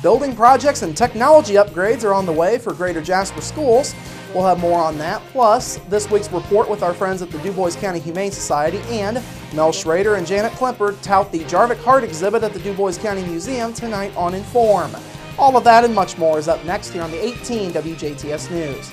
Building projects and technology upgrades are on the way for Greater Jasper schools. We'll have more on that. Plus, this week's report with our friends at the DuBois County Humane Society, and Mel Schrader and Janet Klemper tout the Jarvik Heart exhibit at the DuBois County Museum tonight on Inform. All of that and much more is up next here on the 18 WJTS News.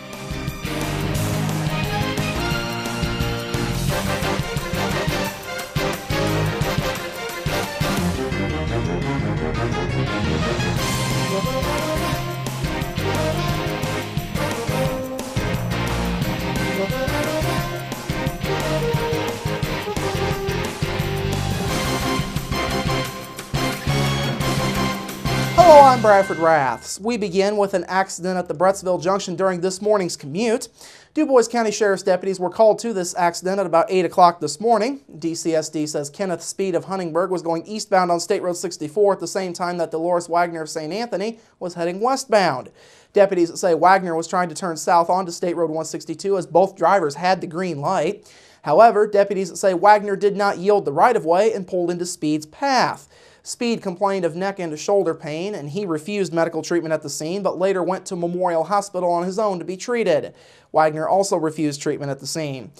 Hello, I'm Bradford Raths. We begin with an accident at the Brettsville Junction during this morning's commute. DuBois County Sheriff's deputies were called to this accident at about 8 o'clock this morning. DCSD says Kenneth Speed of Huntingburg was going eastbound on State Road 64 at the same time that Dolores Wagner of St. Anthony was heading westbound. Deputies say Wagner was trying to turn south onto State Road 162 as both drivers had the green light. However, deputies say Wagner did not yield the right-of-way and pulled into Speed's path. Speed complained of neck and shoulder pain, and he refused medical treatment at the scene, but later went to Memorial Hospital on his own to be treated. Wagner also refused treatment at the scene.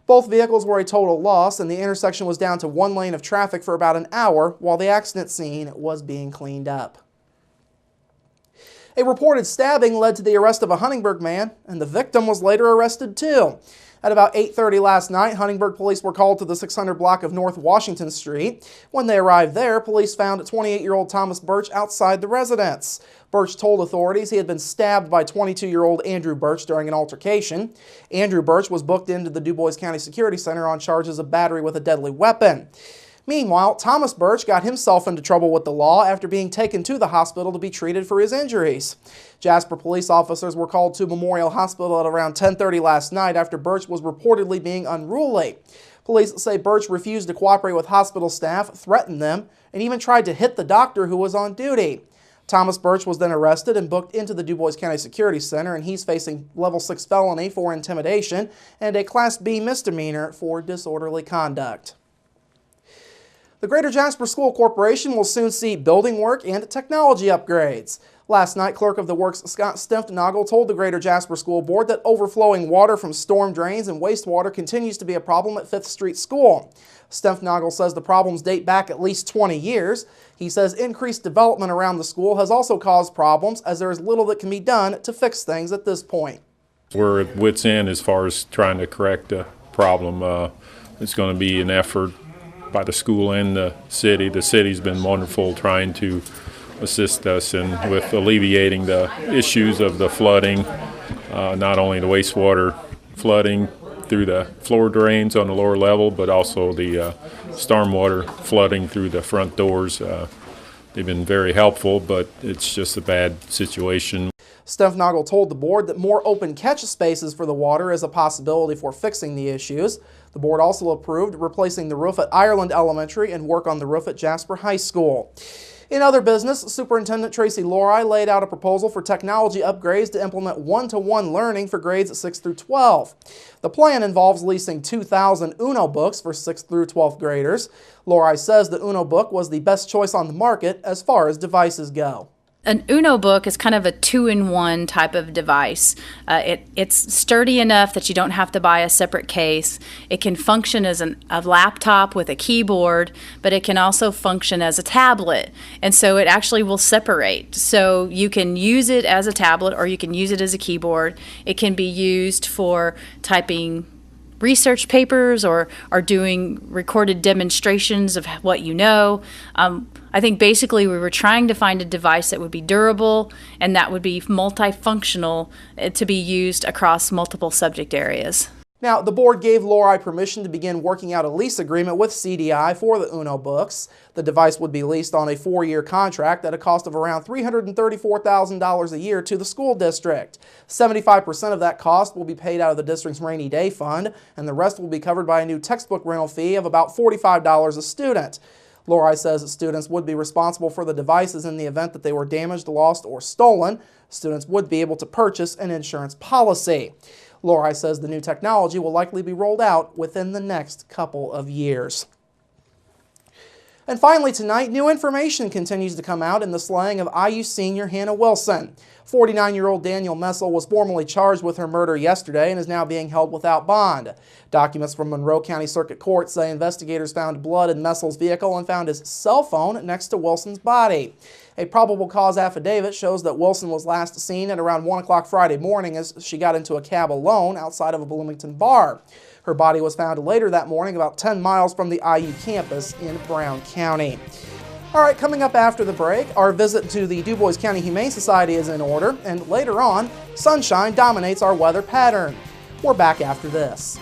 Both vehicles were a total loss, and the intersection was down to one lane of traffic for about an hour while the accident scene was being cleaned up. A reported stabbing led to the arrest of a Huntingburg man, and the victim was later arrested too. At about 8:30 last night, Huntingburg police were called to the 600 block of North Washington Street. When they arrived there, police found 28-year-old Thomas Birch outside the residence. Birch told authorities he had been stabbed by 22-year-old Andrew Birch during an altercation. Andrew Birch was booked into the DuBois County Security Center on charges of battery with a deadly weapon. Meanwhile, Thomas Birch got himself into trouble with the law after being taken to the hospital to be treated for his injuries. Jasper police officers were called to Memorial Hospital at around 10:30 last night after Birch was reportedly being unruly. Police say Birch refused to cooperate with hospital staff, threatened them, and even tried to hit the doctor who was on duty. Thomas Birch was then arrested and booked into the DuBois County Security Center, and he's facing level 6 felony for intimidation and a Class B misdemeanor for disorderly conduct. The Greater Jasper School Corporation will soon see building work and technology upgrades. Last night, Clerk of the Works Scott Stimpnagel told the Greater Jasper School Board that overflowing water from storm drains and wastewater continues to be a problem at 5th Street School. Stimpnagel says the problems date back at least 20 years. He says increased development around the school has also caused problems, as there is little that can be done to fix things at this point. We're at wit's end as far as trying to correct the problem. It's going to be an effort by the school and the city. The city's been wonderful trying to assist us with alleviating the issues of the flooding, not only the wastewater flooding through the floor drains on the lower level, but also the stormwater flooding through the front doors. They've been very helpful, but it's just a bad situation. Stimpnagel told the board that more open catch spaces for the water is a possibility for fixing the issues. The board also approved replacing the roof at Ireland Elementary and work on the roof at Jasper High School. In other business, Superintendent Tracy Lori laid out a proposal for technology upgrades to implement one-to-one learning for grades 6 through 12. The plan involves leasing 2,000 Uno books for 6th through 12th graders. Lori says the Uno book was the best choice on the market as far as devices go. An Uno book is kind of a two-in-one type of device. It's sturdy enough that you don't have to buy a separate case. It can function as a laptop with a keyboard, but it can also function as a tablet. And so it actually will separate. So you can use it as a tablet or you can use it as a keyboard. It can be used for typing research papers or doing recorded demonstrations of what you know. I think basically we were trying to find a device that would be durable and that would be multifunctional to be used across multiple subject areas. Now, the board gave Lori permission to begin working out a lease agreement with CDI for the Uno books. The device would be leased on a 4-year contract at a cost of around $334,000 a year to the school district. 75% of that cost will be paid out of the district's rainy day fund, and the rest will be covered by a new textbook rental fee of about $45 a student. Lori says that students would be responsible for the devices in the event that they were damaged, lost, or stolen. Students would be able to purchase an insurance policy. Lori says the new technology will likely be rolled out within the next couple of years. And finally tonight, new information continues to come out in the slaying of IU senior Hannah Wilson. 49-year-old Daniel Messel was formally charged with her murder yesterday and is now being held without bond. Documents from Monroe County Circuit Court say investigators found blood in Messel's vehicle and found his cell phone next to Wilson's body. A probable cause affidavit shows that Wilson was last seen at around 1 o'clock Friday morning as she got into a cab alone outside of a Bloomington bar. Her body was found later that morning about 10 miles from the IU campus in Brown County. All right, coming up after the break, our visit to the DuBois County Humane Society is in order, and later on, sunshine dominates our weather pattern. We're back after this.